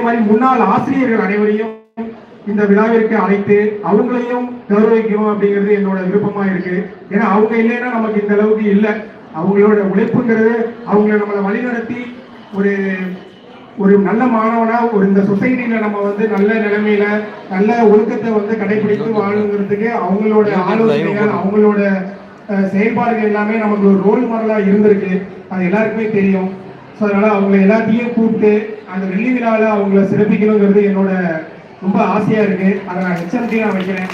மாதிரி முன்னாள் ஆசிரியர்கள் அனைவரையும் இந்த விழாவிற்கு அழைத்து அவங்களையும் கௌரவிக்கணும் அப்படிங்கிறது என்னோட விருப்பமா இருக்கு. ஏன்னா அவங்க இல்லைன்னா நமக்கு இந்த அளவுக்கு இல்லை. அவங்களோட உழைப்புங்கிறது அவங்கள நம்மளை வழிநடத்தி ஒரு ஒரு நல்ல மாணவனா ஒரு இந்த சொசைட்டில நம்ம வந்து நல்ல நிலைமையில நல்ல ஒழுக்கத்தை கடைபிடித்து வாழுங்கிறதுக்கு அவங்களோட ஆலோசனைகள் அவங்களோட செயல்பாடுகள் எல்லாமே நமக்கு ஒரு ரோல் மாடலா இருந்திருக்கு. அது எல்லாருக்குமே தெரியும். ஸோ அதனால அவங்களை எல்லாத்தையும் கூப்பிட்டு அந்த வெள்ளி விழாவில் அவங்கள சிறப்பிக்கணுங்கிறது என்னோட ரொம்ப ஆசையா இருக்கு. அதை நான் எச்சரிக்கையாக வைக்கிறேன்.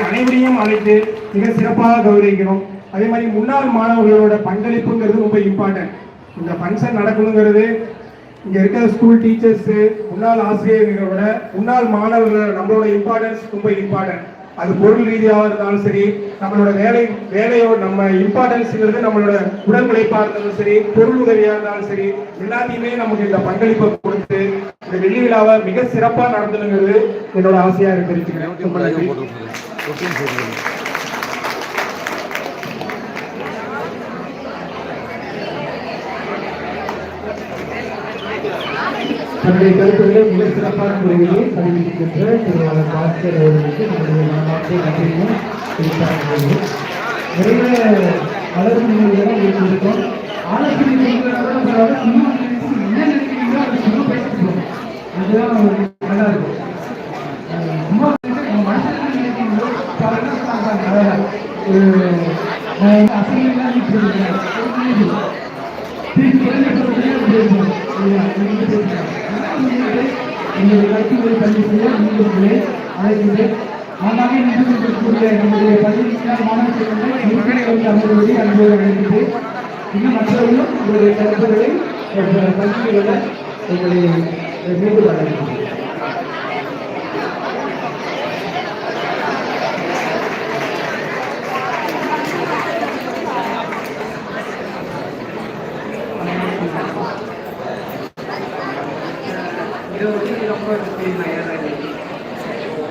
அனைவரையும் அழைத்து மிக சிறப்பாக கௌரவிக்கணும். அதே மாதிரி முன்னாள் மாணவர்களோட பங்களிப்புங்கிறது ரொம்ப இம்பார்ட்டன்ட். இந்த ஃபங்க்ஷன் நடக்கணுங்கிறது இங்க இருக்கிற ஸ்கூல் டீச்சர்ஸ் முன்னாள் ஆசிரியர்களோட முன்னாள் மாணவர்களோட நம்மளோட இம்பார்ட்டன்ஸ் ரொம்ப இம்பார்ட்டன்ட். அது பொருள் ரீதியாக இருந்தாலும் சரி, நம்மளோட வேலையோட நம்ம இம்பார்ட்டன்ஸ்ங்கிறது நம்மளோட உடல் உழைப்பா இருந்தாலும் சரி, பொருள் உதவியா இருந்தாலும் சரி, எல்லாத்தையுமே நமக்கு இந்த பங்களிப்பை கொடுத்து இந்த வெள்ளி விழாவை மிக சிறப்பா நடத்தணுங்கிறது என்னோட ஆசையா தெரிவிச்சுக்கிறேன். தன்னுடைய கருத்துக்களை மிக சிறப்பான முறையிலே பதிவிட்டிருக்கின்ற திருவாளர் பாஸ்கர் அவர்களுக்கு நம்முடைய மனமார்ந்த நன்றியும் தெரிவித்தார்கள். நிறைய வளர்ச்சி நிகழ்வுகளும் இருந்திருக்கும். ஆலோசனை என்ன நினைக்கிறீங்களோ அதை சும்மா பேசிக்கிறோம். அதுதான் நல்லா இருக்கும். சும்மா நம்ம மனசுல நினைக்கிறீங்களோ ஒரு அசையெல்லாம் என்னுடைய கருத்துக்களை பதிவு செய்ய நீங்களே அழைக்கின்றேன். ஆனாலே நிகழ்ச்சிக்கூடிய நம்முடைய பதிவு மாணவ செல்வங்களை அமர்வுகளை அன்போடு அழைக்கின்றேன். இன்னும் மற்றவர்களும் உங்களுடைய கருத்துக்களை பதிவுகளை உங்களை மீண்டும் அழைக்கின்றேன்.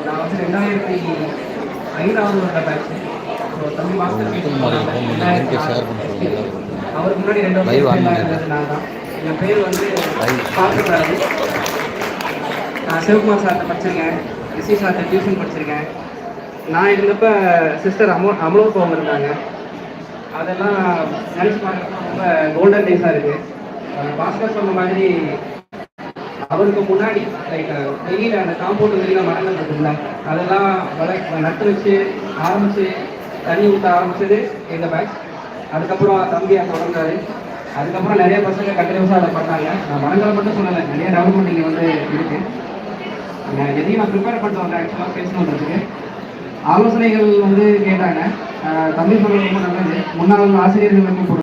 நான் வந்து 2005 வந்த பேட்ச். ஸோ தமிழ் மாஸ்டர் அவருக்கு முன்னாடி 2 வருஷம் இருந்தது நான் தான். என் பேர் வந்து பார்க்கக்கூடாது. நான் சிவகுமார் சார்கிட்ட படிச்சிருக்கேன், எஸ்சி சார்கிட்ட டியூஷன் படிச்சிருக்கேன். நான் இருந்தப்போ சிஸ்டர் அமலோத்பவம் இருந்தாங்க. அதெல்லாம் நினச்சி பார்க்குறப்ப ரொம்ப கோல்டன் டேஸாக இருக்குது. பாஸ்கர் சொன்ன மாதிரி அவருக்கு முன்னாடி லைக் வெளியில் அந்த காம்பவுண்டு வெளியில் மரங்கள் இருக்குல்ல, அதெல்லாம் நட்டு வச்சு ஆரம்பித்து தண்ணி ஊற்ற ஆரம்பிச்சது எங்கள் பேட்ச். அதுக்கப்புறம் தம்பி அங்கே தொடர்ந்தாரு. அதுக்கப்புறம் நிறைய பசங்க கண்டினியூஸாக அதை பண்ணாங்க. நான் மரங்களை மட்டும் சொல்லலை, நிறைய டெவலப்மெண்ட் இங்கே வந்து இருக்குது. எதையும் நான் ப்ரிப்பேர் பண்ணிட்டு வந்தேன் ஆக்சுவலாக பேசணுன்றதுக்கு. ஆலோசனைகள் வந்து கேட்டாங்க. தம்பி சொல்கிறது ரொம்ப நல்லது. முன்னாள் ஆசிரியர்களுக்கு